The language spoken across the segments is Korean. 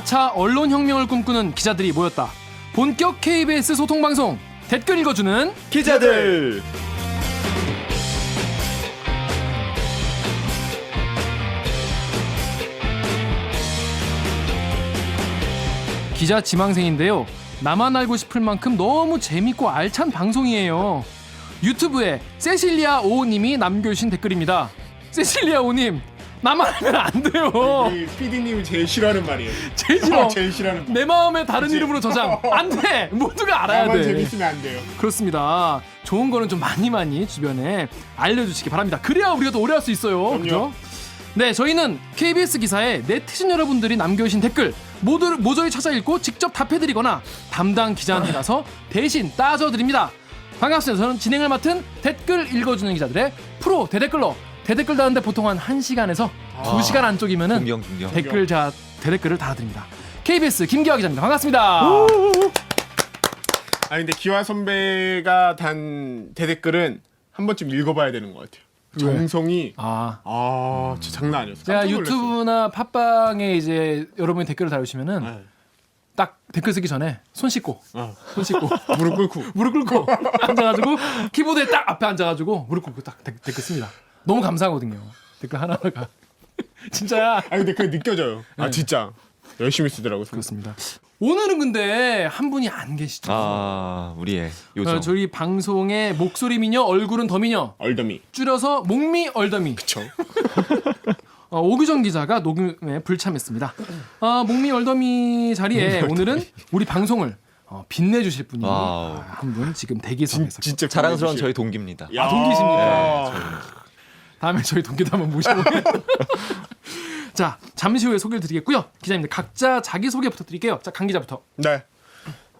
4차 언론혁명을 꿈꾸는 기자들이 모였다. 본격 KBS 소통방송 댓글 읽어주는 기자들. 기자 지망생인데요. 나만 알고 싶을 만큼 너무 재밌고 알찬 방송이에요. 유튜브에 세실리아 오님이 남겨주신 댓글입니다. 세실리아 오님, 나만 알면 안 돼요. 이 PD님이 제일 싫어하는 말이에요. 제일 싫어. 제일 싫어하는 말. 내 마음에 다른 이름으로 저장. 안 돼. 모두가 알아야 나만 돼. 재밌으면 안 돼요. 그렇습니다. 좋은 거는 좀 많이 주변에 알려주시기 바랍니다. 그래야 우리가 더 오래 할 수 있어요. 그죠? 네, 저희는 KBS 기사에 네티즌 여러분들이 남겨주신 댓글 모조리 찾아 읽고 직접 답해드리거나 담당 기자한테 가서 대신 따져드립니다. 반갑습니다. 저는 진행을 맡은 댓글 읽어주는 기자들의 프로 대댓글러. 대댓글 다는데 보통 한 1시간에서 2시간 안쪽이면은 존경. 댓글 대댓글을 달아드립니다. KBS 김기화 기자입니다. 반갑습니다. 아 근데 기화 선배가 단 대댓글은 한 번쯤 읽어봐야 되는 것 같아요. 정성이 진짜 장난 아니었어요. 제가 깜짝 놀랐어요. 유튜브나 팟빵에 이제 여러분이 댓글을 달으시면은 네. 딱 댓글 쓰기 전에 손 씻고 무릎 꿇고 무릎 꿇고 앉아가지고 키보드에 딱 앞에 앉아가지고 무릎 꿇고 딱 댓글 씁니다. 너무 감사하거든요. 댓글 하나하나가 진짜야. 아 근데 그게 느껴져요. 네. 아 진짜 열심히 쓰더라고요. 그렇습니다. 오늘은 근데 한 분이 안 계시죠. 우리의 요정. 저희 방송의 목소리 미녀, 얼굴은 더 미녀, 얼더미. 줄여서 목미 얼더미. 그쵸. 오규정 기자가 녹음에 불참했습니다. 목미 얼더미 자리에 오늘은 우리 방송을 빛내주실 분이 한 분 지금 대기석에서 진짜 자랑스러운 저희 동기입니다. 야. 동기십니까? 다음에 저희 동기도 한번 모셔보겠습니다. 자, 잠시 후에 소개를 드리겠고요. 기자님들 각자 자기소개 부탁드릴게요. 자, 강 기자부터. 네.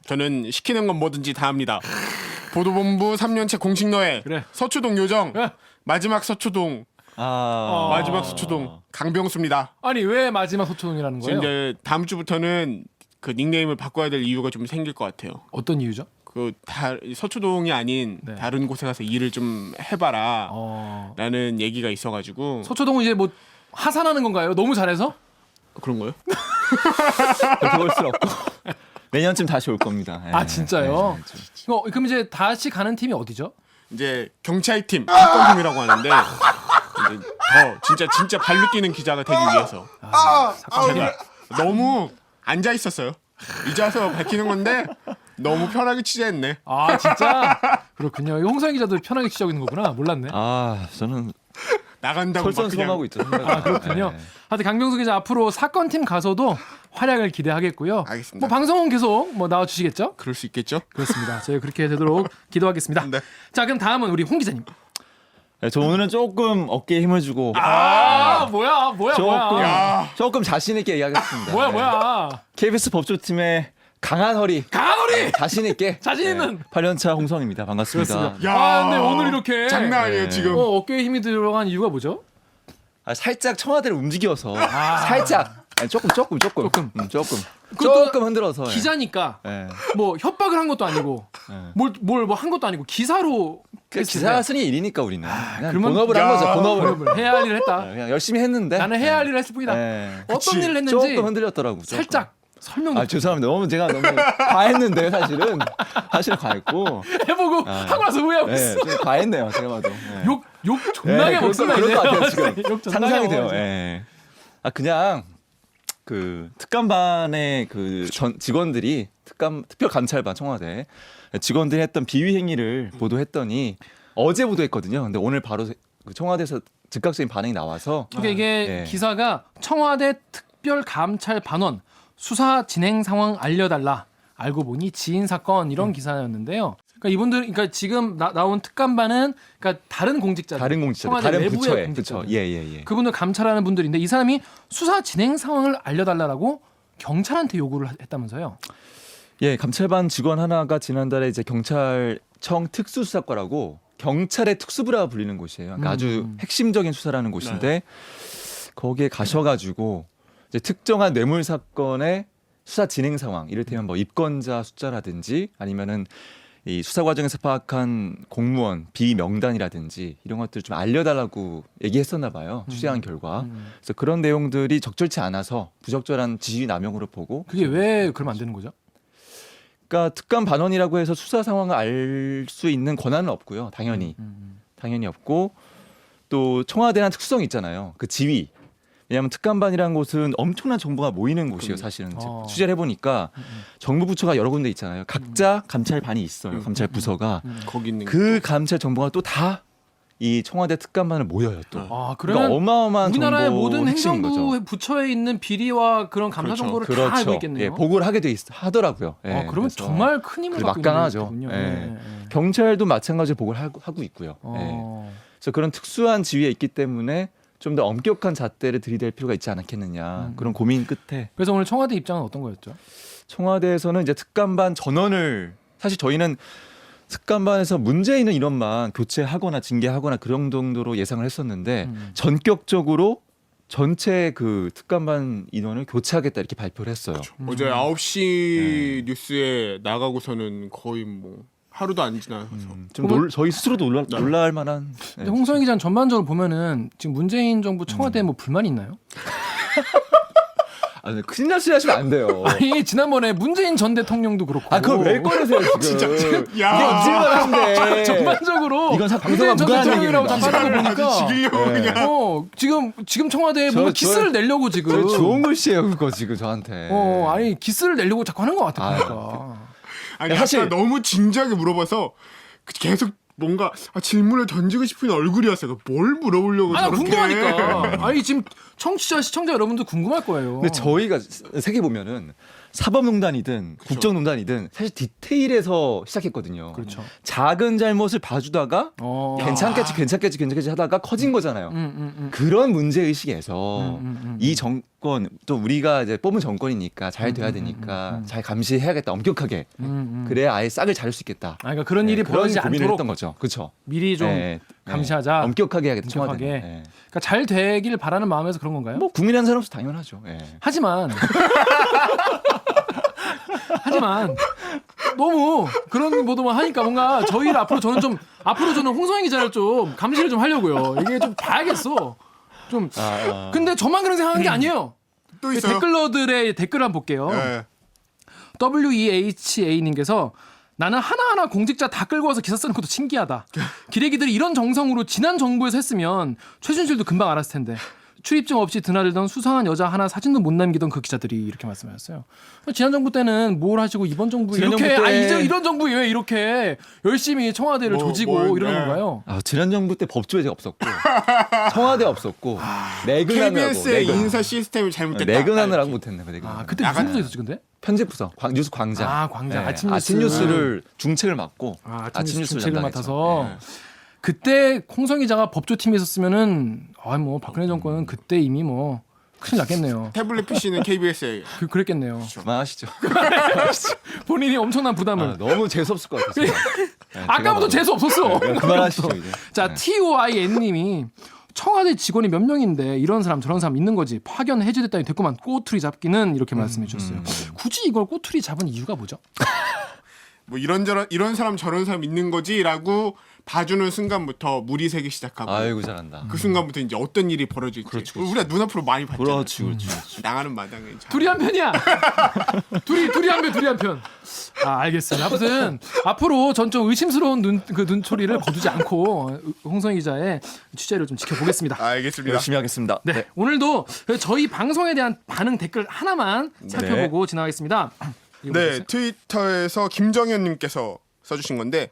저는 시키는 건 뭐든지 다 합니다. 보도본부 3년째 공식 너회 그래. 서초동 요정 네. 마지막 서초동 마지막 서초동 강병수입니다. 아니, 왜 마지막 소초동이라는 저 거예요? 이제 다음 주부터는 그 닉네임을 바꿔야 될 이유가 좀 생길 것 같아요. 어떤 이유죠? 서초동이 아닌 네. 다른 곳에 가서 일을 좀 해봐라 라는 얘기가 있어가지고 서초동은 이제 뭐 하산하는 건가요? 너무 잘해서? 그런 거요? 그럴 수 없고 내년쯤 다시 올 겁니다. 아, 진짜요? 그럼 이제 다시 가는 팀이 어디죠? 이제 경찰팀 사건팀이라고 하는데 이제 더 진짜 발로 뛰는 기자가 되기 위해서 제가 너무 앉아 있었어요. 이제 와서 밝히는 건데 너무 편하게 취재했네. 아, 진짜? 그렇군요. 홍성희 기자도 편하게 취재하고 있는 거구나. 몰랐네. 저는 나간다고 막 솔선수범하고 있죠. 그렇군요. 하여튼 강병수 기자 앞으로 사건팀 가서도 활약을 기대하겠고요. 알겠습니다. 뭐 방송은 계속 나와주시겠죠? 그럴 수 있겠죠? 그렇습니다. 저희 그렇게 되도록 기도하겠습니다. 네. 자, 그럼 다음은 우리 홍 기자님. 저 오늘은 조금 어깨에 힘을 주고 뭐야. 조금 자신 있게 얘기하겠습니다. 뭐야. KBS 법조팀의 강한 허리 자신 있게 자신 있는 8년차 홍성입니다. 반갑습니다. 그렇습니다. 근데 오늘 이렇게 장난 아니에요 지금. 어깨에 힘이 들어간 이유가 뭐죠? 살짝 청와대를 움직여서 살짝 조금 흔들어서 기자니까 예. 뭐 협박을 한 것도 아니고 뭘 한 것도 아니고 기사로 기사 쓰니 일이니까 우리는 그냥 그러면- 본업을 한 거죠. 본업을 해야 할 일을 했다. 그냥 열심히 했는데 나는 해야 할 일을 했을 뿐이다. 어떤 일을 했는지 조금 흔들렸더라고. 살짝 설명 죄송합니다. 제가 너무 과했는데 사실은 과했고 해보고 하고 나서 후회하고 있어. 좀 과했네요. 제가 봐도 욕 존나게 먹습니다. 그럴 것 같아요 지금. 욕 존나게 상상이 돼요. 먹어요. 예. 그냥 그 특감반의 그 전 직원들이 특별 감찰반 청와대 직원들이 했던 비위 행위를 보도했더니 어제 보도했거든요. 근데 오늘 바로 그 청와대에서 즉각적인 반응이 나와서 그러니까 이게 기사가 청와대 특별 감찰 반원 수사 진행 상황 알려달라. 알고 보니 지인 사건 이런 기사였는데요. 그러니까 이분들, 그러니까 지금 나온 특감반은 그러니까 다른 공직자들, 청와대 다른 내부의 부처에 공직자들. 예. 그분을 감찰하는 분들인데 이 사람이 수사 진행 상황을 알려달라고 경찰한테 요구를 했다면서요? 예, 감찰반 직원 하나가 지난달에 이제 경찰청 특수수사과라고 경찰의 특수부라 불리는 곳이에요. 그러니까 아주 핵심적인 수사라는 곳인데 거기에 가셔가지고 이제 특정한 뇌물 사건의 수사 진행 상황, 이를테면 뭐 입건자 숫자라든지 아니면은 이 수사 과정에서 파악한 공무원 비위 명단이라든지 이런 것들을 좀 알려달라고 얘기했었나 봐요. 취재한 결과. 그래서 그런 내용들이 적절치 않아서 부적절한 지시 남용으로 보고. 그게 왜 그러면 안 되는 거죠? 그러니까 특감 반원이라고 해서 수사 상황을 알 수 있는 권한은 없고요. 당연히 없고 또 청와대란 특수성이 있잖아요. 그 지위. 왜냐하면 특감반이라는 곳은 엄청난 정보가 모이는 곳이에요. 사실은 취재를 해보니까 정부 부처가 여러 군데 있잖아요. 각자 감찰반이 있어요. 감찰 부서가 거기 있는 그 감찰 정보가 또 다 이 청와대 특감반을 모여요. 또 아, 그러니까 그러면 어마어마한 우리나라의 정보 모든 핵심인 거죠. 행정부 부처에 있는 비리와 그런 감사 그렇죠. 정보를 다 알고 있겠네요. 예, 보고를 하게 돼 하더라고요. 예, 그러면 그래서 정말 큰 힘을 갖고 막강하죠. 있는 거군요. 예. 경찰도 마찬가지로 보고를 하고 있고요. 예. 어. 그래서 그런 특수한 지위에 있기 때문에 좀 더 엄격한 잣대를 들이댈 필요가 있지 않겠느냐 그런 고민 끝에 그래서 오늘 청와대 입장은 어떤 거였죠? 청와대에서는 이제 특감반 전원을 사실 저희는 특감반에서 문제 있는 인원만 교체하거나 징계하거나 그런 정도로 예상을 했었는데 전격적으로 전체 그 특감반 인원을 교체하겠다 이렇게 발표를 했어요. 어제 9시 뉴스에 나가고서는 거의 뭐 하루도 안 지나서 저희 스스로도 놀랄 만한. 근데 홍성희 기자는 전반적으로 보면은 지금 문재인 정부 청와대에 뭐 불만이 있나요? 아, 큰일 날 소리 하시면 안 돼요. 아니 지난번에 문재인 전 대통령도 그렇고 아, 그걸 왜 꺼내세요 지금? 진짜 이게 잊을만한데. 전반적으로 이건 문재인 방송과 전 무관한 대통령이라고 다 얘기입니다. 빠진 거 보니까 죽이려고 그냥 지금 청와대에 뭔가 기스를 내려고 지금 좋은 글씨예요 그거 지금 저한테. 아니 기스를 내려고 자꾸 하는 것 같아 아유. 보니까. 아니 사실- 사실 너무 진지하게 물어봐서 계속 뭔가 질문을 던지고 싶은 얼굴이었어요. 뭘 물어보려고 아니 저렇게 궁금하니까. 아니 지금 청취자 시청자 여러분도 궁금할 거예요. 근데 저희가 세계 보면은 사법농단이든 국정농단이든 사실 디테일에서 시작했거든요. 그렇죠. 작은 잘못을 봐주다가 괜찮겠지 하다가 커진 거잖아요. 그런 문제 의식에서 이 정권 또 우리가 이제 뽑은 정권이니까 잘 돼야 되니까 잘 감시해야겠다 엄격하게. 그래야 아예 싹을 자를 수 있겠다. 그러니까 그런 일이 그런 벌어지지 고민을 않도록 했던 거죠. 그렇죠. 미리 좀 감시하자. 엄격하게 해야겠다. 엄격하게. 청와대는. 예. 그러니까 잘 되길 바라는 마음에서 그런 건가요? 뭐 국민이라는 사람은 당연하죠. 예. 하지만 너무 그런 보도만 하니까 뭔가 저희를 앞으로 저는 홍성희 기자를 좀 감시를 좀 하려고요. 이게 좀 봐야겠어. 좀 근데 저만 그런 생각한 게 아니에요. 또 있어요. 댓글러들의 댓글 한번 볼게요. 네. WEHA님께서 나는 하나하나 공직자 다 끌고 와서 기사 쓰는 것도 신기하다. 기레기들이 이런 정성으로 지난 정부에서 했으면 최순실도 금방 알았을 텐데. 출입증 없이 드나들던 수상한 여자 하나 사진도 못 남기던 그 기자들이 이렇게 말씀하셨어요. 지난 정부 때는 뭘 하시고 이번 정부 지난 이렇게 정부 때- 이제 이런 정부 왜 이렇게 열심히 청와대를 조지고 이러는 건가요? 지난 정부 때 법조계가 없었고 청와대 없었고 내근하느라고 KBS의 인사 시스템이 잘못됐다. 내근하느라고 못했네. 그때 무슨 부서 있었지 근데? 편집부서 뉴스 광장. 광장. 네. 아침 뉴스를 중책을 맡고 아침 뉴스를 담당했죠. 맡아서 네. 그때 홍성 기자가 법조팀에 있었으면은 뭐 박근혜 정권은 그때 이미 뭐 큰일 났겠네요. 태블릿 PC는 KBS에 그랬겠네요. 그만하시죠. 본인이 엄청난 부담을. 너무 재수 없을 것 같아요. 아까부터 재수 없었어. 그만하시죠 이제. 자, TOIN님이 청와대 직원이 몇 명인데 이런 사람 저런 사람 있는 거지. 파견 해제됐다니 됐구만. 꼬투리 잡기는 이렇게 말씀해 주셨어요. 굳이 이걸 꼬투리 잡은 이유가 뭐죠? 뭐 이런 사람 저런 사람 있는 거지라고 봐주는 순간부터 물이 새기 시작하고 아이고 잘한다. 그 순간부터 이제 어떤 일이 벌어질지 우리가 눈앞으로 많이 봤잖아요. 그렇지. 나가는 마당에 둘이 한 편이야. 둘이 한 편. 알겠습니다. 아무튼 앞으로 전 좀 의심스러운 눈초리를 거두지 않고 홍성희 기자의 취재를 좀 지켜보겠습니다. 알겠습니다. 열심히 하겠습니다. 네, 오늘도 저희 방송에 대한 반응 댓글 하나만 살펴보고 지나가겠습니다. 네, 트위터에서 김정현님께서 써주신 건데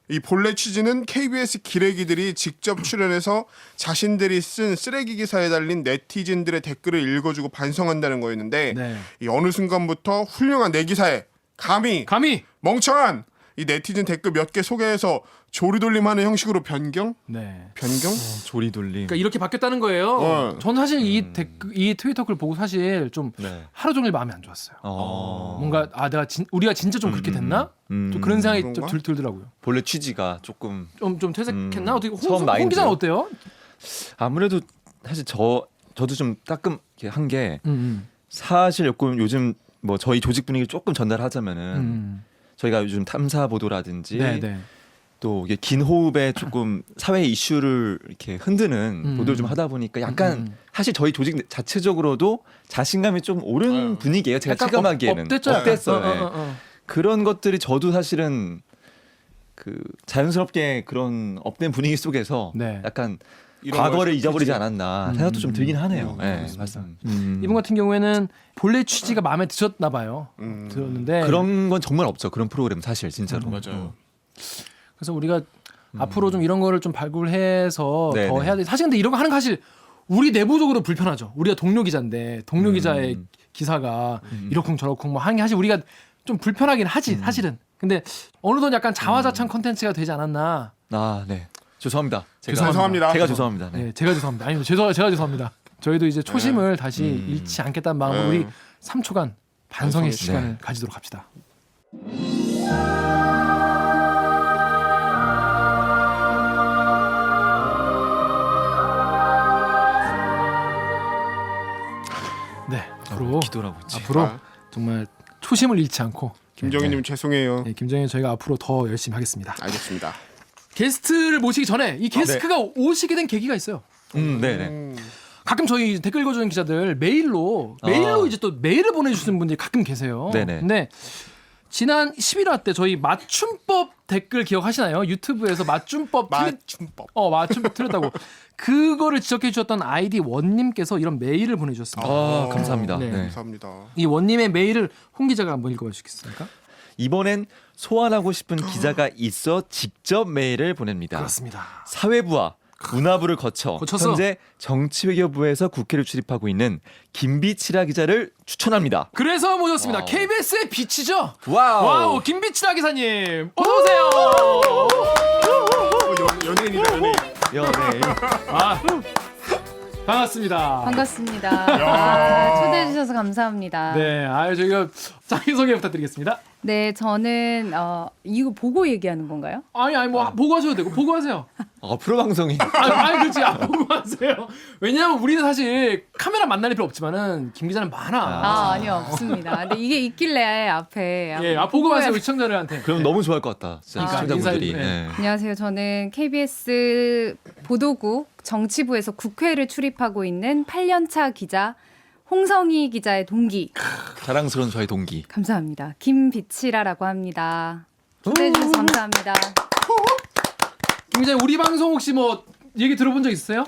이 본래 취지는 KBS 기레기들이 직접 출연해서 자신들이 쓴 쓰레기 기사에 달린 네티즌들의 댓글을 읽어주고 반성한다는 거였는데 네. 이 어느 순간부터 훌륭한 내 기사에 감히 멍청한 이 네티즌 댓글 몇 개 소개해서 조리돌림하는 형식으로 변경? 네. 변경? 조리돌림. 그러니까 이렇게 바뀌었다는 거예요. 전 사실 이 트위터 글 보고 사실 좀 하루 종일 마음이 안 좋았어요. 뭔가 우리가 진짜 좀 그렇게 됐나? 또 그런 생각이 좀 들더라고요. 본래 취지가 조금 좀 퇴색했나? 어떻게 처음 홍 마인드. 기자는 어때요? 아무래도 사실 저도 좀 따끔 한 게 사실 요즘 뭐 저희 조직 분위기를 조금 전달하자면은 저희가 요즘 탐사 보도라든지 네. 또 이게 긴 호흡에 조금 사회 이슈를 이렇게 흔드는 보도를 좀 하다 보니까 약간 사실 저희 조직 자체적으로도 자신감이 좀 오른 분위기예요. 제가 약간 체감하기에는 업됐죠, 약간. 업됐어요. 네. 그런 것들이 저도 사실은 그 자연스럽게 그런 업된 분위기 속에서 네. 약간 이런 과거를 걸 잊어버리지 않았나 생각도 좀 들긴 하네요. 네, 그렇습니다. 맞습니다. 이분 같은 경우에는 본래 취지가 마음에 드셨나 봐요. 들었는데 그런 건 정말 없죠. 그런 프로그램 사실 진짜로. 맞아요. 그래서 우리가 앞으로 좀 이런 거를 좀 발굴해서 네, 더 네. 해야 돼. 사실 근데 이런 거 하는 거 사실 우리 내부적으로 불편하죠. 우리가 동료 기자인데 동료 기자의 기사가 이러쿵저러쿵 뭐 하는 게 사실 우리가 좀 불편하긴 하지 사실은. 근데 어느덧 약간 자화자찬 컨텐츠가 되지 않았나. 아, 네. 죄송합니다. 죄송합니다. 제가 죄송합니다. 네. 네, 제가 죄송합니다. 아니, 제가 죄송합니다. 저희도 이제 초심을 다시 잃지 않겠다는 마음으로 우리 3초간 반성의 반성의 시간을 가지도록 합시다. 네, 앞으로 기도라고 있지. 앞으로 아. 정말 초심을 잃지 않고 김정희님 죄송해요. 네, 김정희 저희가 앞으로 더 열심히 하겠습니다. 알겠습니다. 게스트를 모시기 전에 이 게스트가 오시게 된 계기가 있어요. 네네. 가끔 저희 댓글 읽어주는 기자들 메일로 이제 또 메일을 보내주시는 분들이 가끔 계세요. 네네. 근데 지난 11화 때 저희 맞춤법 댓글 기억하시나요? 유튜브에서 맞춤법 맞춤법. 맞춤 틀렸다고 그거를 지적해 주셨던 아이디 원님께서 이런 메일을 보내주셨습니다. 아, 감사합니다. 네. 네. 감사합니다. 이 원님의 메일을 홍 기자가 한번 읽어주시겠습니까? 이번엔 소환하고 싶은 기자가 있어 직접 메일을 보냅니다. 그렇습니다. 사회부와 문화부를 거쳐서 현재 정치외교부에서 국회를 출입하고 있는 김비치라 기자를 추천합니다. 그래서 모셨습니다. 와우. KBS의 빛이죠. 와우. 김비치라 기사님 어서 오세요. 연예인이다 연예인. 네. 반갑습니다. 반갑습니다. 초대해 주셔서 감사합니다. 네, 저희가 자기소개 부탁드리겠습니다. 네, 저는 이거 보고 얘기하는 건가요? 아니 뭐 보고하셔도 되고 보고하세요. 프로 방송이. 그렇지, 보고하세요. 왜냐하면 우리는 사실 카메라 만날 필요 없지만은 김 기자는 많아. 아니요, 없습니다. 근데 이게 있길래 앞에. 보고하세요 우리 시청자들한테. 그럼 너무 좋아할 것 같다. 진짜 그러니까 시청자분들이. 인사해, 네. 안녕하세요. 저는 KBS 보도국 정치부에서 국회를 출입하고 있는 8년차 기자 홍성희 기자의 동기. 자랑스러운 저의 동기. 감사합니다. 김비치라라고 합니다. 초대해 주셔서 감사합니다. 김 기자 우리 방송 혹시 뭐 얘기 들어본 적 있으세요?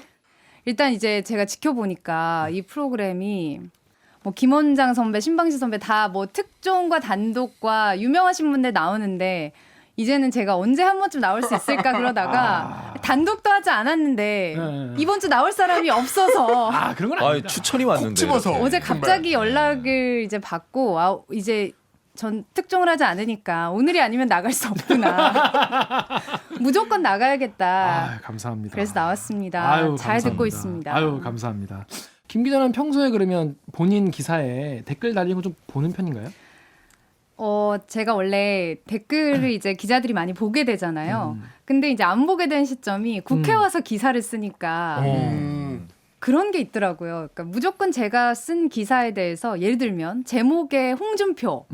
일단 이제 제가 지켜보니까 이 프로그램이 뭐 김원장 선배, 신방시 선배 다 뭐 특종과 단독과 유명하신 분들 나오는데 이제는 제가 언제 한 번쯤 나올 수 있을까 그러다가 단독도 하지 않았는데 네. 이번 주 나올 사람이 없어서 그런 건 아닙니다. 추천이 왔는데. 콕 집어서. 이렇게. 어제 갑자기 연락을 이제 받고 이제 전 특종을 하지 않으니까 오늘이 아니면 나갈 수 없구나. 무조건 나가야겠다. 감사합니다. 그래서 나왔습니다. 잘 감사합니다. 듣고 있습니다. 감사합니다. 김 기자는 평소에 그러면 본인 기사에 댓글 달리는 거 좀 보는 편인가요? 제가 원래 댓글을 이제 기자들이 많이 보게 되잖아요. 근데 이제 안 보게 된 시점이 국회 와서 기사를 쓰니까 그런 게 있더라고요. 그러니까 무조건 제가 쓴 기사에 대해서 예를 들면 제목에 홍준표,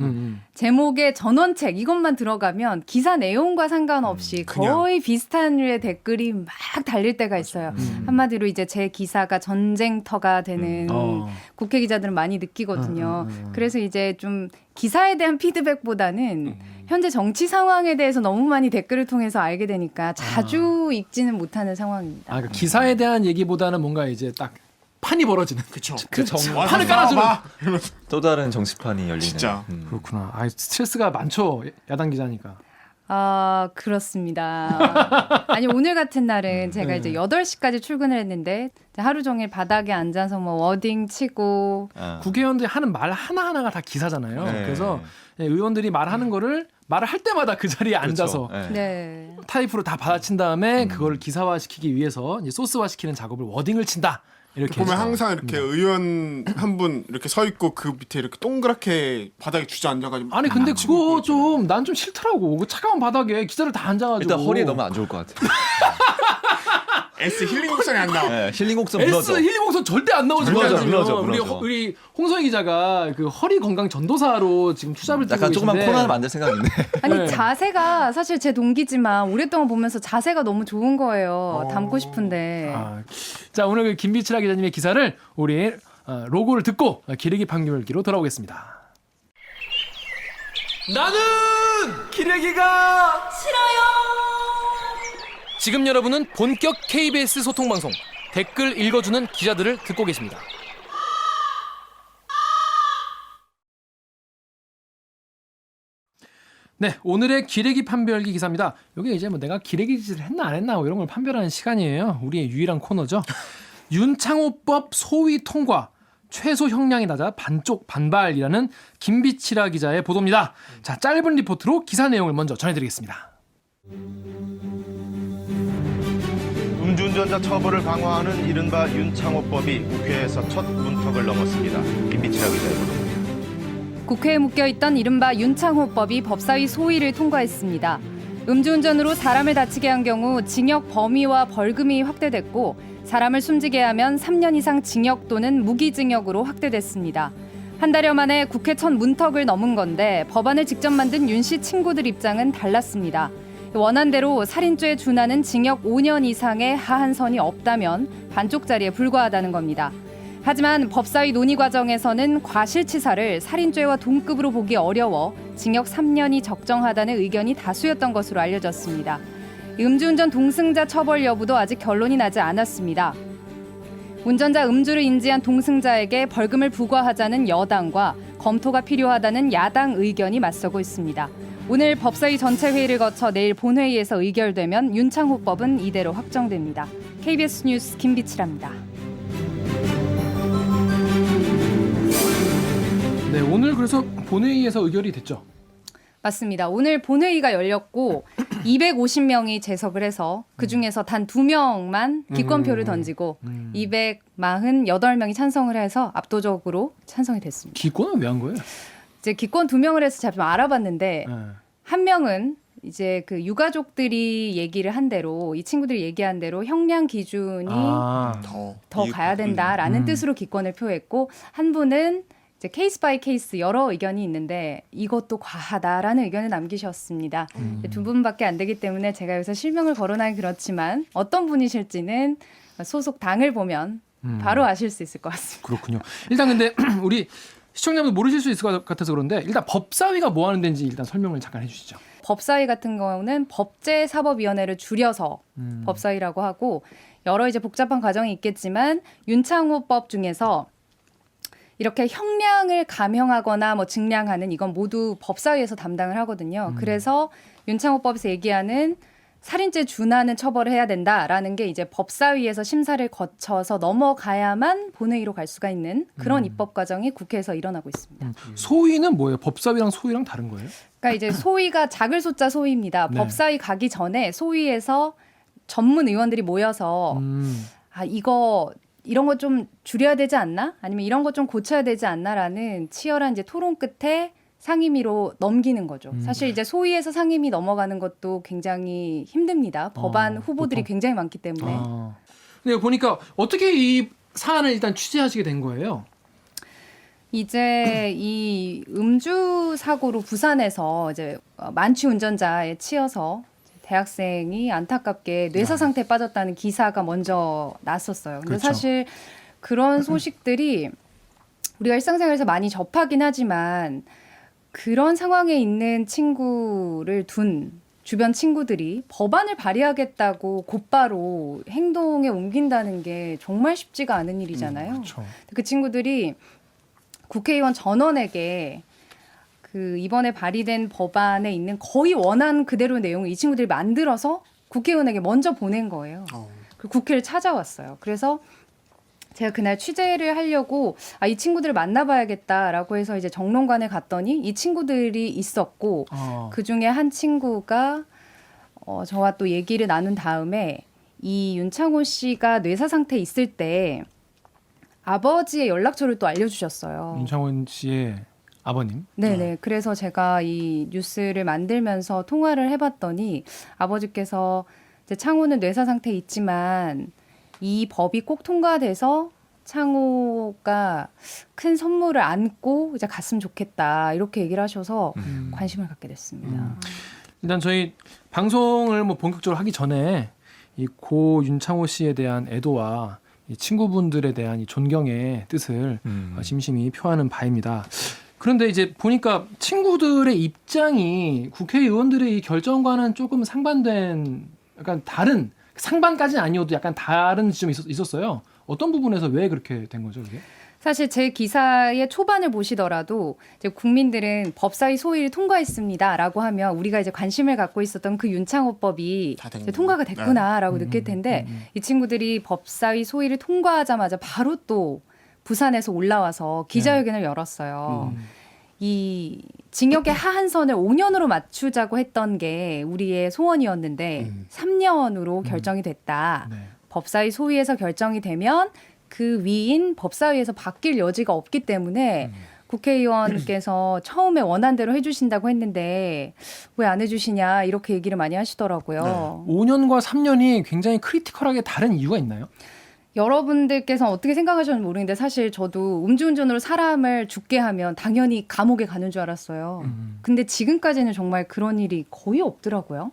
제목에 전원책 이것만 들어가면 기사 내용과 상관없이 그냥. 거의 비슷한 류의 댓글이 막 달릴 때가 있어요. 한마디로 이제 제 기사가 전쟁터가 되는 국회 기자들은 많이 느끼거든요. 그래서 이제 좀 기사에 대한 피드백보다는 현재 정치 상황에 대해서 너무 많이 댓글을 통해서 알게 되니까 자주 읽지는 못하는 상황입니다. 그러니까 기사에 대한 얘기보다는 뭔가 이제 딱 판이 벌어지는. 그쵸. 판을 깔아주는. 또 다른 정치판이 열리는. 진짜. 그렇구나. 스트레스가 많죠. 야당 기자니까. 그렇습니다. 아니, 오늘 같은 날은 제가 이제 8시까지 출근을 했는데 하루 종일 바닥에 앉아서 뭐 워딩 치고 국회의원들이 하는 말 하나하나가 다 기사잖아요. 네. 그래서 의원들이 말하는 거를 말을 할 때마다 그 자리에 앉아서 네. 타이프로 다 받아친 다음에 그거를 기사화시키기 위해서 이제 소스화시키는 작업을 워딩을 친다. 이렇게 보면 해서. 항상 이렇게 의원 한 분 이렇게 서 있고 그 밑에 이렇게 동그랗게 바닥에 주저앉아가지고 아니 근데 그거 좀 난 좀 싫더라고. 그 차가운 바닥에 기자들 다 앉아가지고 일단 허리에 너무 안 좋을 것 같아요. S 힐링 곡선이 안 나와. 네, 힐링 곡선 S 무너져. 힐링곡선 절대 안 나오죠. 무너져, 지금. 무너져, 우리 무너져. 우리 홍성희 기자가 그 허리 건강 전도사로 지금 투잡을 뛰고 약간 조그만 계신데 코너를 만들 생각인데. 아니 네. 자세가 사실 제 동기지만 오랫동안 보면서 자세가 너무 좋은 거예요. 닮고 싶은데. 자, 오늘 그 김비치라 기자님의 기사를 우리 로고를 듣고 기레기 판결기로 돌아오겠습니다. 나는 기레기가 싫어요. 지금 여러분은 본격 KBS 소통 방송 댓글 읽어주는 기자들을 듣고 계십니다. 네, 오늘의 기레기 판별기 기사입니다. 이게 이제 뭐 내가 기레기 짓을 했나 안 했나 뭐 이런 걸 판별하는 시간이에요. 우리의 유일한 코너죠. 윤창호법 소위 통과, 최소 형량이 낮아 반쪽 반발이라는 김비치라 기자의 보도입니다. 자, 짧은 리포트로 기사 내용을 먼저 전해드리겠습니다. 음주운전자 처벌을 강화하는 이른바 윤창호법이 국회에서 첫 문턱을 넘었습니다. 김비치라 기자의 보도입니다. 국회에 묶여있던 이른바 윤창호법이 법사위 소위를 통과했습니다. 음주운전으로 사람을 다치게 한 경우 징역 범위와 벌금이 확대됐고 사람을 숨지게 하면 3년 이상 징역 또는 무기징역으로 확대됐습니다. 한 달여 만에 국회 첫 문턱을 넘은 건데 법안을 직접 만든 윤 씨 친구들 입장은 달랐습니다. 원안대로 살인죄에 준하는 징역 5년 이상의 하한선이 없다면 반쪽짜리에 불과하다는 겁니다. 하지만 법사위 논의 과정에서는 과실치사를 살인죄와 동급으로 보기 어려워 징역 3년이 적정하다는 의견이 다수였던 것으로 알려졌습니다. 음주운전 동승자 처벌 여부도 아직 결론이 나지 않았습니다. 운전자 음주를 인지한 동승자에게 벌금을 부과하자는 여당과 검토가 필요하다는 야당 의견이 맞서고 있습니다. 오늘 법사위 전체 회의를 거쳐 내일 본회의에서 의결되면 윤창호법은 이대로 확정됩니다. KBS 뉴스 김비치라입니다. 네, 오늘 그래서 본회의에서 의결이 됐죠. 맞습니다. 오늘 본회의가 열렸고 250명이 재석을 해서 그중에서 단 2명만 기권표를 던지고 248명이 찬성을 해서 압도적으로 찬성이 됐습니다. 기권은 왜 한 거예요? 이제 기권 2명을 해서 제가 좀 알아봤는데 네. 한 명은 이제 그 유가족들이 얘기를 한 대로 이 친구들이 얘기한 대로 형량 기준이 더 가야 된다라는 뜻으로 기권을 표했고 한 분은 이제 케이스 바이 케이스 여러 의견이 있는데 이것도 과하다라는 의견을 남기셨습니다. 두 분밖에 안 되기 때문에 제가 여기서 실명을 거론하기 그렇지만 어떤 분이실지는 소속 당을 보면 바로 아실 수 있을 것 같습니다. 그렇군요. 일단 근데 우리 시청자분들 모르실 수 있을 것 같아서 그런데 일단 법사위가 뭐 하는 데인지 일단 설명을 잠깐 해주시죠. 법사위 같은 경우는 법제사법위원회를 줄여서 법사위라고 하고 여러 이제 복잡한 과정이 있겠지만 윤창호법 중에서 이렇게 형량을 감형하거나 뭐 증량하는 이건 모두 법사위에서 담당을 하거든요. 그래서 윤창호법에서 얘기하는 살인죄 준하는 처벌을 해야 된다라는 게 이제 법사위에서 심사를 거쳐서 넘어가야만 본회의로 갈 수가 있는 그런 입법 과정이 국회에서 일어나고 있습니다. 소위는 뭐예요? 법사위랑 소위랑 다른 거예요? 그러니까 이제 소위가 작을 소자 소위입니다. 네. 법사위 가기 전에 소위에서 전문 의원들이 모여서 이런 거 좀 줄여야 되지 않나? 아니면 이런 거 좀 고쳐야 되지 않나라는 치열한 이제 토론 끝에 상임위로 넘기는 거죠. 사실 이제 소위에서 상임위 넘어가는 것도 굉장히 힘듭니다. 법안 후보들이 보통? 굉장히 많기 때문에. 근데 보니까 어떻게 이 사안을 일단 취재하시게 된 거예요? 이제 이 음주 사고로 부산에서 이제 만취 운전자에 치여서 대학생이 안타깝게 뇌사 상태에 빠졌다는 기사가 먼저 났었어요. 근데 그렇죠. 사실 그런 소식들이 우리가 일상생활에서 많이 접하긴 하지만 그런 상황에 있는 친구를 둔 주변 친구들이 법안을 발의하겠다고 곧바로 행동에 옮긴다는 게 정말 쉽지가 않은 일이잖아요. 그렇죠. 그 친구들이 국회의원 전원에게 그 이번에 발의된 법안에 있는 거의 원안 그대로 내용을 이 친구들이 만들어서 국회의원에게 먼저 보낸 거예요. 그 국회를 찾아왔어요. 그래서 제가 그날 취재를 하려고 이 친구들을 만나봐야겠다라고 해서 이제 정론관에 갔더니 이 친구들이 있었고 그 중에 한 친구가 저와 또 얘기를 나눈 다음에 이 윤창호 씨가 뇌사 상태에 있을 때 아버지의 연락처를 또 알려주셨어요. 윤창원 씨의 아버님. 네네. 그래서 제가 이 뉴스를 만들면서 통화를 해봤더니 아버지께서 이제 창호는 뇌사 상태에 있지만 이 법이 꼭 통과돼서 창호가 큰 선물을 안고 이제 갔으면 좋겠다 이렇게 얘기를 하셔서 관심을 갖게 됐습니다. 일단 저희 방송을 뭐 본격적으로 하기 전에 이 고 윤창호 씨에 대한 애도와 이 친구분들에 대한 이 존경의 뜻을 심심히 표하는 바입니다. 그런데 이제 보니까 친구들의 입장이 국회의원들의 이 결정과는 조금 상반된, 약간 다른, 상반까지는 아니어도 약간 다른 지점이 있었어요. 어떤 부분에서 왜 그렇게 된 거죠, 그게? 사실 제 기사의 초반을 보시더라도 이제 국민들은 법사위 소위를 통과했습니다라고 하면 우리가 이제 관심을 갖고 있었던 그 윤창호법이 다 된 이제 통과가 됐구나라고 느낄 텐데 이 친구들이 법사위 소위를 통과하자마자 바로 또 부산에서 올라와서 기자회견을 열었어요. 이 징역의 하한선을 5년으로 맞추자고 했던 게 우리의 소원이었는데 3년으로 결정이 됐다. 네. 법사위 소위에서 결정이 되면 그 위인 법사위에서 바뀔 여지가 없기 때문에 국회의원께서 처음에 원한대로 해주신다고 했는데 왜 안 해주시냐 이렇게 얘기를 많이 하시더라고요. 5년과 3년이 굉장히 크리티컬하게 다른 이유가 있나요? 여러분들께서 어떻게 생각하셨는지 모르겠는데 사실 저도 음주운전으로 사람을 죽게 하면 당연히 감옥에 가는 줄 알았어요. 근데 지금까지는 정말 그런 일이 거의 없더라고요.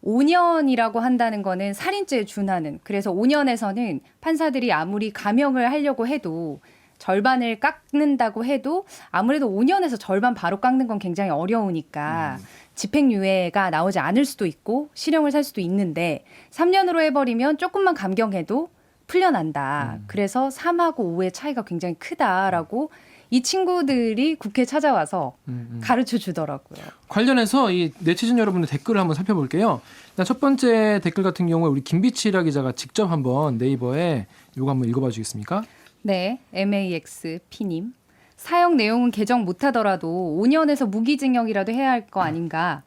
5년이라고 한다는 거는 살인죄에 준하는, 그래서 5년에서는 판사들이 아무리 감형을 하려고 해도 절반을 깎는다고 해도 아무래도 5년에서 절반 바로 깎는 건 굉장히 어려우니까 집행유예가 나오지 않을 수도 있고 실형을 살 수도 있는데 3년으로 해버리면 조금만 감경해도 풀려난다. 그래서 3하고 5의 차이가 굉장히 크다라고 이 친구들이 국회에 찾아와서 가르쳐 주더라고요. 관련해서 이 네티즌 여러분의 댓글을 한번 살펴볼게요. 일단 첫 번째 댓글 같은 경우에 우리 김비치라 기자가 직접 한번 네이버에 이거 한번 읽어봐 주겠습니까? 네, MAXP님. 사형 내용은 개정 못하더라도 5년에서 무기징역이라도 해야 할 거 아닌가.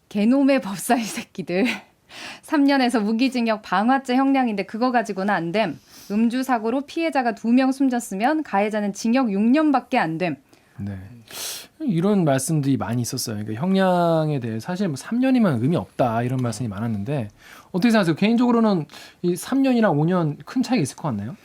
개놈의 법사위 새끼들. 3년에서 무기징역 방화죄 형량인데 그거 가지고는 안 됨. 음주 사고로 피해자가 2명 숨졌으면 가해자는 징역 6년밖에 안 됨. 네. 이런 말씀들이 많이 있었어요. 그러니까 형량에 대해 사실 뭐 3년이면 의미 없다 이런 말씀이 많았는데 어떻게 생각하세요? 개인적으로는 이 3년이랑 5년 큰 차이가 있을 것 같나요?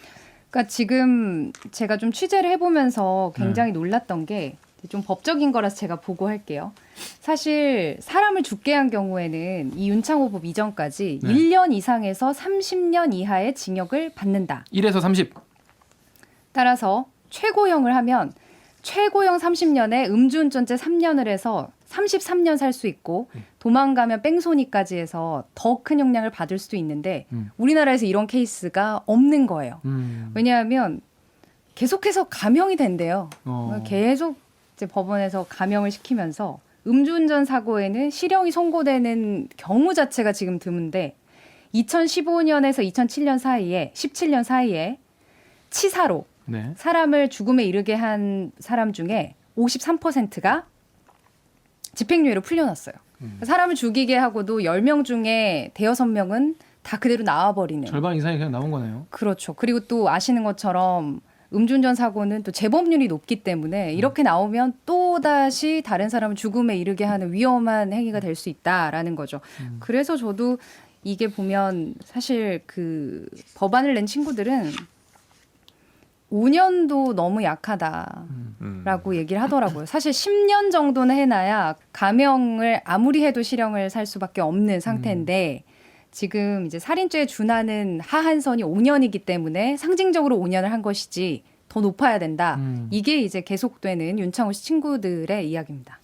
그러니까 지금 제가 좀 취재를 해보면서 굉장히 놀랐던 게 좀 법적인 거라서 제가 보고할게요. 사실 사람을 죽게 한 경우에는 이 윤창호법 이전까지 1년 이상에서 30년 이하의 징역을 받는다. 1에서 30. 따라서 최고형을 하면 최고형 30년에 음주운전죄 3년을 해서 33년 살 수 있고 도망가면 뺑소니까지 해서 더 큰 형량을 받을 수도 있는데 우리나라에서 이런 케이스가 없는 거예요. 왜냐하면 계속해서 감형이 된대요. 계속 이제 법원에서 감형을 시키면서 음주운전 사고에는 실형이 선고되는 경우 자체가 지금 드문데 2015년에서 2007년 사이에 17년 사이에 치사로 네. 사람을 죽음에 이르게 한 사람 중에 53%가 집행유예로 풀려났어요. 사람을 죽이게 하고도 10명 중에 대여섯 명은 다 그대로 나와버리는. 절반 이상이 그냥 나온 거네요. 그렇죠. 그리고 또 아시는 것처럼 음주운전 사고는 또 재범률이 높기 때문에 이렇게 나오면 또다시 다른 사람을 죽음에 이르게 하는 위험한 행위가 될 수 있다라는 거죠. 그래서 저도 이게 보면 사실 그 법안을 낸 친구들은 5년도 너무 약하다라고 얘기를 하더라고요. 사실 10년 정도는 해놔야 감형을 아무리 해도 실형을 살 수밖에 없는 상태인데 지금 이제 살인죄에 준하는 하한선이 5년이기 때문에 상징적으로 5년을 한 것이지 더 높아야 된다. 이게 이제 계속되는 윤창호 씨 친구들의 이야기입니다.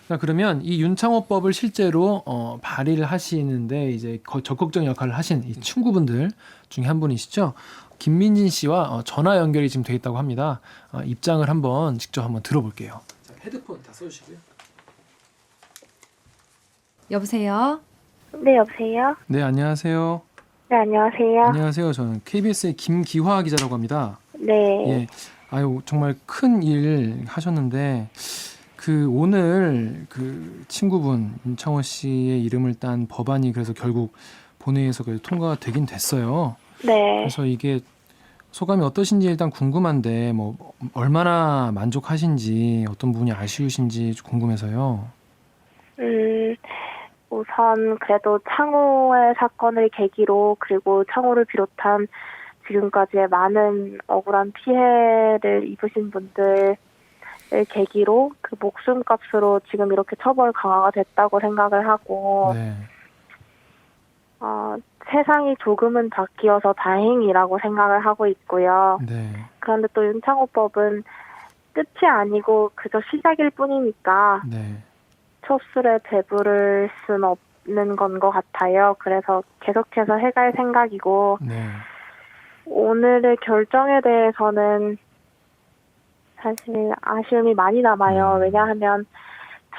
자, 그러면 이 윤창호법을 실제로 발의를 하시는데 이제 적극적 역할을 하신 이 친구분들 중에 한 분이시죠. 김민진 씨와 전화 연결이 지금 돼 있다고 합니다. 입장을 한번 직접 한번 들어볼게요. 자, 헤드폰 다 써주시고요. 여보세요? 네, 여보세요? 네, 안녕하세요. 네, 안녕하세요. 안녕하세요. 저는 KBS의 김기화 기자라고 합니다. 네. 예, 아유 정말 큰 일 하셨는데 그 오늘 그 친구분 윤창호 씨의 이름을 딴 법안이 그래서 결국 본회의에서 그래도 통과가 되긴 됐어요. 네. 그래서 이게 소감이 어떠신지 일단 궁금한데 뭐 얼마나 만족하신지 어떤 부분이 아쉬우신지 좀 궁금해서요. 우선 그래도 창호의 사건을 계기로 그리고 창호를 비롯한 지금까지의 많은 억울한 피해를 입으신 분들을 계기로 그 목숨값으로 지금 이렇게 처벌 강화가 됐다고 생각을 하고 네. 세상이 조금은 바뀌어서 다행이라고 생각을 하고 있고요. 네. 그런데 또 윤창호법은 끝이 아니고 그저 시작일 뿐이니까 네. 촛술에 배부를 순 없는 건 것 같아요. 그래서 계속해서 해갈 생각이고 네. 오늘의 결정에 대해서는 사실 아쉬움이 많이 남아요. 왜냐하면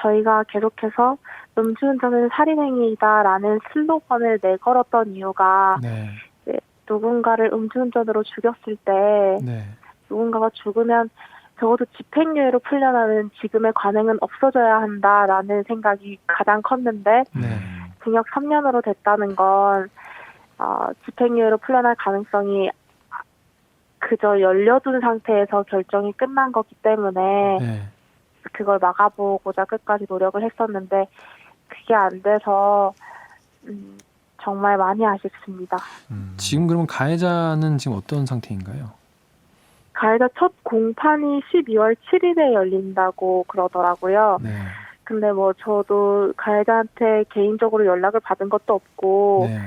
저희가 계속해서 음주운전은 살인행위이다라는 슬로건을 내걸었던 이유가 네. 누군가를 음주운전으로 죽였을 때 네. 누군가가 죽으면 적어도 집행유예로 풀려나는 지금의 관행은 없어져야 한다라는 생각이 가장 컸는데 네. 징역 3년으로 됐다는 건 집행유예로 풀려날 가능성이 그저 열려둔 상태에서 결정이 끝난 거기 때문에 네. 그걸 막아보고자 끝까지 노력을 했었는데 그게 안 돼서 정말 많이 아쉽습니다. 지금 그러면 가해자는 지금 어떤 상태인가요? 가해자 첫 공판이 12월 7일에 열린다고 그러더라고요. 네. 근데 뭐 저도 가해자한테 개인적으로 연락을 받은 것도 없고 네.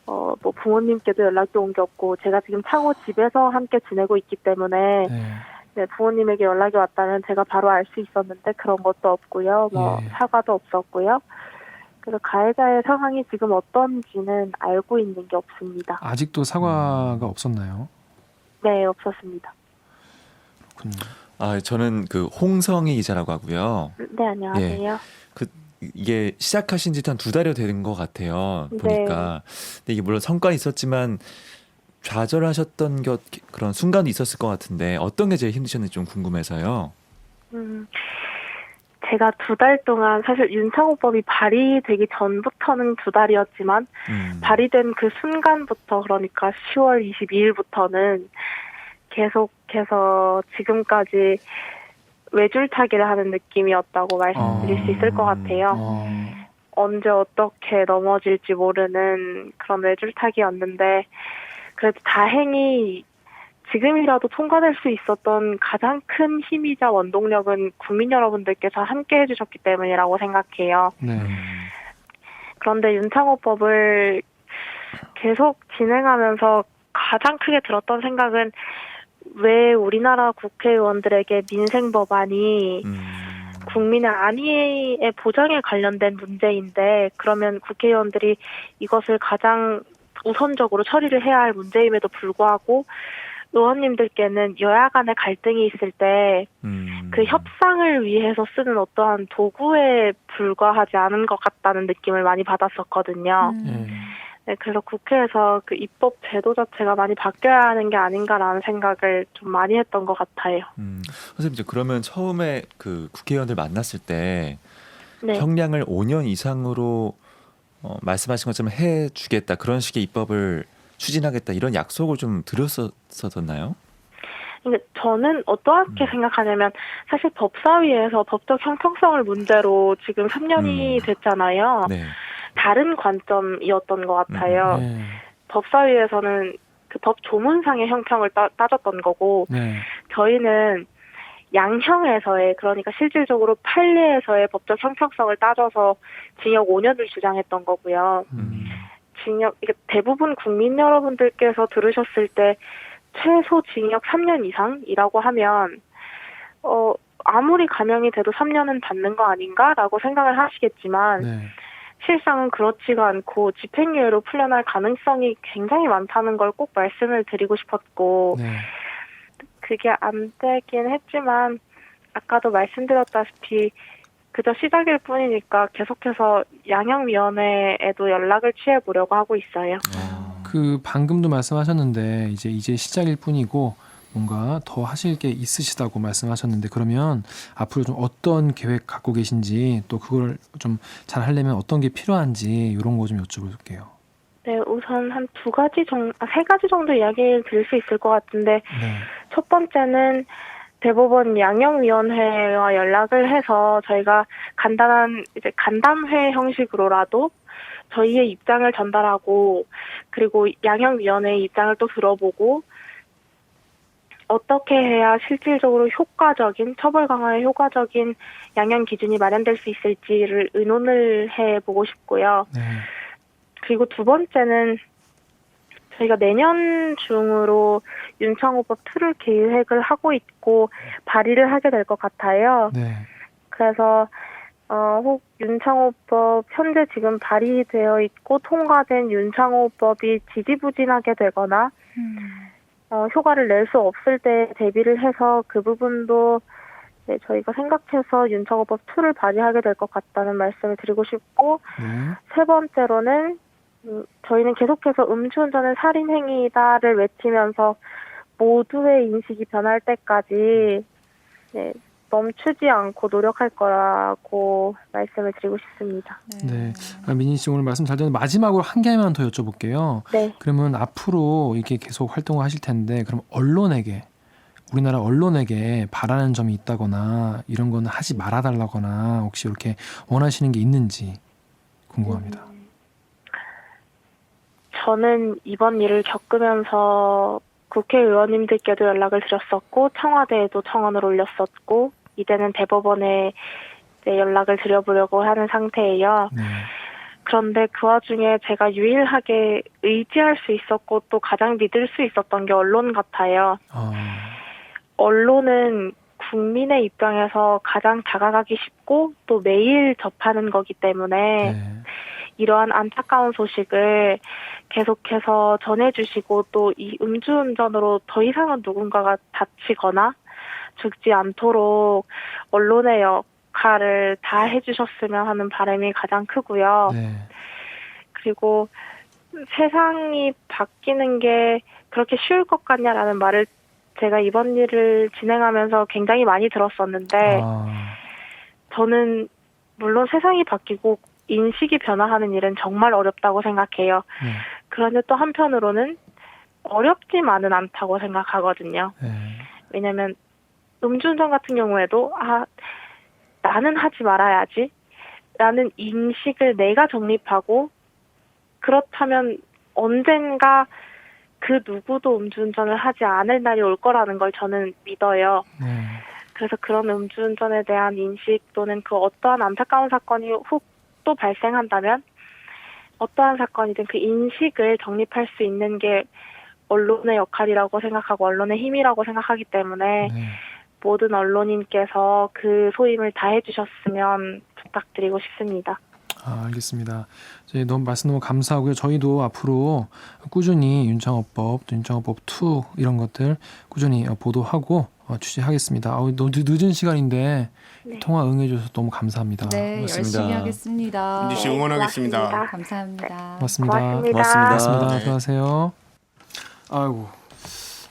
뭐 부모님께도 연락이 온 게 없고 제가 지금 창호 집에서 함께 지내고 있기 때문에 네. 네, 부모님에게 연락이 왔다면 제가 바로 알 수 있었는데 그런 것도 없고요. 뭐 예. 사과도 없었고요. 그래서 가해자의 상황이 지금 어떤지는 알고 있는 게 없습니다. 아직도 사과가 없었나요? 네, 없었습니다. 그렇군요. 저는 그 홍성희 기자라고 하고요. 네, 안녕하세요. 이게 시작하신 지 한 2달여 되는 것 같아요. 보니까. 근데 이게 물론 성과는 있었지만 좌절하셨던 그런 순간도 있었을 것 같은데 어떤 게 제일 힘드셨는지 좀 궁금해서요. 제가 2달 동안 사실 윤창호법이 발의되기 전부터는 2달이었지만 발의된 그 순간부터 그러니까 10월 22일부터는 계속해서 지금까지 외줄타기를 하는 느낌이었다고 말씀드릴 수 있을 것 같아요. 언제 어떻게 넘어질지 모르는 그런 외줄타기였는데 그래도 다행히 지금이라도 통과될 수 있었던 가장 큰 힘이자 원동력은 국민 여러분들께서 함께 해주셨기 때문이라고 생각해요. 네. 그런데 윤창호법을 계속 진행하면서 가장 크게 들었던 생각은 왜 우리나라 국회의원들에게 민생 법안이 국민의 안위의 보장에 관련된 문제인데 그러면 국회의원들이 이것을 가장 우선적으로 처리를 해야 할 문제임에도 불구하고 의원님들께는 여야 간의 갈등이 있을 때 그 협상을 위해서 쓰는 어떠한 도구에 불과하지 않은 것 같다는 느낌을 많이 받았었거든요. 네, 그래서 국회에서 그 입법 제도 자체가 많이 바뀌어야 하는 게 아닌가라는 생각을 좀 많이 했던 것 같아요. 선생님 이제 그러면 처음에 그 국회의원들 만났을 때 네. 형량을 5년 이상으로 말씀하신 것처럼 해주겠다 그런 식의 입법을 추진하겠다 이런 약속을 좀 드렸었나요? 그러니까 저는 어떠하게 생각하냐면 사실 법사위에서 법적 형평성을 문제로 지금 3년이 됐잖아요. 네. 다른 관점이었던 것 같아요. 네. 법사위에서는 그 법 조문상의 형평을 따졌던 거고 네. 저희는 양형에서의 그러니까 실질적으로 판례에서의 법적 형평성을 따져서 징역 5년을 주장했던 거고요. 이게 대부분 국민 여러분들께서 들으셨을 때 최소 징역 3년 이상이라고 하면 아무리 감형이 돼도 3년은 받는 거 아닌가라고 생각을 하시겠지만 네. 실상은 그렇지가 않고 집행유예로 풀려날 가능성이 굉장히 많다는 걸 꼭 말씀을 드리고 싶었고 네. 그게 안 되긴 했지만 아까도 말씀드렸다시피 그저 시작일 뿐이니까 계속해서 양형위원회에도 연락을 취해보려고 하고 있어요. 그 방금도 말씀하셨는데 이제 시작일 뿐이고 뭔가 더 하실 게 있으시다고 말씀하셨는데 그러면 앞으로 좀 어떤 계획 갖고 계신지 또 그걸 좀 잘 하려면 어떤 게 필요한지 이런 거 좀 여쭤볼게요. 네, 우선 한 3가지 정도 이야기를 드릴 수 있을 것 같은데 네. 첫 번째는 대법원 양형위원회와 연락을 해서 저희가 간단한 이제 간담회 형식으로라도 저희의 입장을 전달하고 그리고 양형위원회의 입장을 또 들어보고 어떻게 해야 실질적으로 효과적인 처벌 강화에 효과적인 양형 기준이 마련될 수 있을지를 의논을 해보고 싶고요. 네. 그리고 두 번째는 저희가 내년 중으로 윤창호법 2를 계획을 하고 있고 발의를 하게 될 것 같아요. 네. 그래서 혹 윤창호법 현재 지금 발의되어 있고 통과된 윤창호법이 지지부진하게 되거나 효과를 낼 수 없을 때 대비를 해서 그 부분도 네, 저희가 생각해서 윤창호법 2를 발의하게 될 것 같다는 말씀을 드리고 싶고 네. 세 번째로는 저희는 계속해서 음주운전은 살인행위다를 외치면서 모두의 인식이 변할 때까지 네, 멈추지 않고 노력할 거라고 말씀을 드리고 싶습니다. 네. 민희 씨 오늘 말씀 잘 듣는데 마지막으로 한 개만 더 여쭤볼게요. 네. 그러면 앞으로 이렇게 계속 활동을 하실 텐데 그럼 언론에게 우리나라 언론에게 바라는 점이 있다거나 이런 거는 하지 말아달라거나 혹시 이렇게 원하시는 게 있는지 궁금합니다. 저는 이번 일을 겪으면서 국회의원님들께도 연락을 드렸었고 청와대에도 청원을 올렸었고 이제는 대법원에 연락을 드려보려고 하는 상태예요. 네. 그런데 그 와중에 제가 유일하게 의지할 수 있었고 또 가장 믿을 수 있었던 게 언론 같아요. 언론은 국민의 입장에서 가장 다가가기 쉽고 또 매일 접하는 거기 때문에 네. 이러한 안타까운 소식을 계속해서 전해주시고 또 이 음주운전으로 더 이상은 누군가가 다치거나 죽지 않도록 언론의 역할을 다 해주셨으면 하는 바람이 가장 크고요. 네. 그리고 세상이 바뀌는 게 그렇게 쉬울 것 같냐라는 말을 제가 이번 일을 진행하면서 굉장히 많이 들었었는데 저는 물론 세상이 바뀌고 인식이 변화하는 일은 정말 어렵다고 생각해요. 네. 그런데 또 한편으로는 어렵지만은 않다고 생각하거든요. 네. 왜냐면 음주운전 같은 경우에도 나는 하지 말아야지 라는 인식을 내가 정립하고 그렇다면 언젠가 그 누구도 음주운전을 하지 않을 날이 올 거라는 걸 저는 믿어요. 네. 그래서 그런 음주운전에 대한 인식 또는 그 어떠한 안타까운 사건이 훅 또 발생한다면 어떠한 사건이든 그 인식을 정립할 수 있는 게 언론의 역할이라고 생각하고 언론의 힘이라고 생각하기 때문에 네. 모든 언론인께서 그 소임을 다해 주셨으면 부탁드리고 싶습니다. 알겠습니다. 너무 말씀 너무 감사하고요. 저희도 앞으로 꾸준히 윤창호법, 또 윤창호법 2 이런 것들 꾸준히 보도하고 취재하겠습니다. 너무 늦은 시간인데 네. 통화 응해주셔서 너무 감사합니다. 네, 고맙습니다. 열심히 하겠습니다. 민지 씨 응원하겠습니다. 고맙습니다. 감사합니다. 고맙습니다. 고맙습니다. 고맙습니다. 네. 수고하세요. 아이고.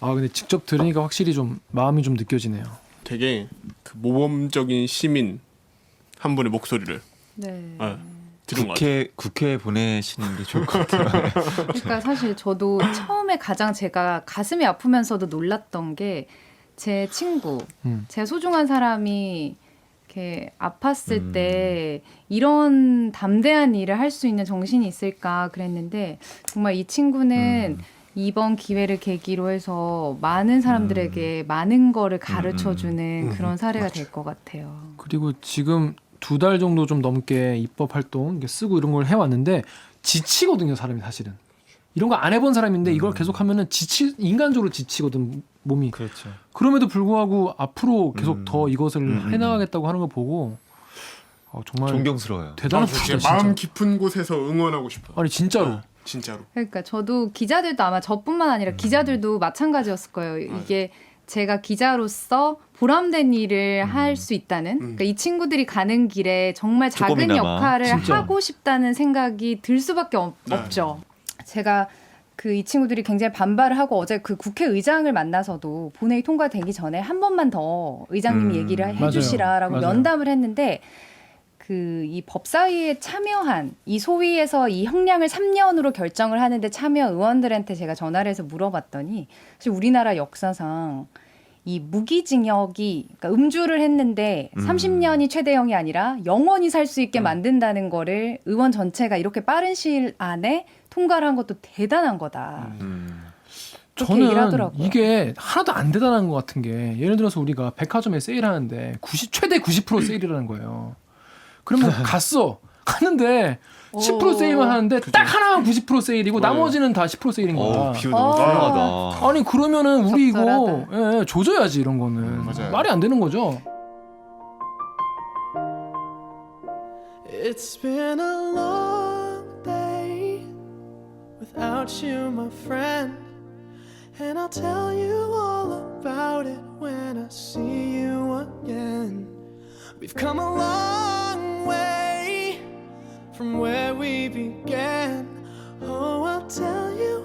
근데 직접 들으니까 확실히 좀 마음이 좀 느껴지네요. 되게 그 모범적인 시민 한 분의 목소리를 네. 들은 것 같아요. 국회에 보내시는 게 좋을 것 같아요. 그러니까 사실 저도 처음에 가장 제가 가슴이 아프면서도 놀랐던 게 제 친구, 제 소중한 사람이 이렇게 아팠을 때 이런 담대한 일을 할 수 있는 정신이 있을까 그랬는데 정말 이 친구는 이번 기회를 계기로 해서 많은 사람들에게 많은 거를 가르쳐주는 그런 사례가 될 것 같아요. 그리고 지금 2달 정도 좀 넘게 입법 활동 이렇게 쓰고 이런 걸 해왔는데 지치거든요, 사람이 사실은. 이런 거 안 해본 사람인데 이걸 계속하면은 인간적으로 지치거든 몸이. 그렇죠. 그럼에도 불구하고 앞으로 계속 더 이것을 해나가겠다고 하는 걸 보고 정말 존경스러워요. 대단한 진짜 분이다, 진짜. 마음 깊은 곳에서 응원하고 싶어. 아니 진짜로. 진짜로. 그러니까 저도 기자들도 아마 저뿐만 아니라 기자들도 마찬가지였을 거예요. 이게 제가 기자로서 보람된 일을 할 수 있다는 그러니까 이 친구들이 가는 길에 정말 작은 조금이나마. 역할을 진짜. 하고 싶다는 생각이 들 수밖에 없죠. 제가 이 친구들이 굉장히 반발을 하고 어제 그 국회의장을 만나서도 본회의 통과되기 전에 한 번만 더 의장님이 얘기를 해주시라라고 맞아요. 면담을 했는데 이 법사위에 참여한 이 소위에서 이 형량을 3년으로 결정을 하는데 참여 의원들한테 제가 전화를 해서 물어봤더니 사실 우리나라 역사상 이 무기징역이 그러니까 음주를 했는데 30년이 최대형이 아니라 영원히 살 수 있게 만든다는 거를 의원 전체가 이렇게 빠른 시일 안에 통과를 한 것도 대단한 거다. 그렇게 얘기를 저는 하더라고요. 이게 하나도 안 대단한 것 같은 게 예를 들어서 우리가 백화점에 세일하는데 최대 90% 세일이라는 거예요. 그러면 갔는데 10% 세일만 하는데 딱 하나만 90% 세일이고 맞아요. 나머지는 다 10% 세일인 거야. 비유 너무 훌륭하다. 아니 그러면은 우리 이거 적절하다. 조져야지 이런 거는. 맞아요. 말이 안 되는 거죠. It's been a long day without you, my friend. And I'll tell you all about it when I see you again. We've come a long way from where we began. Oh, I'll tell you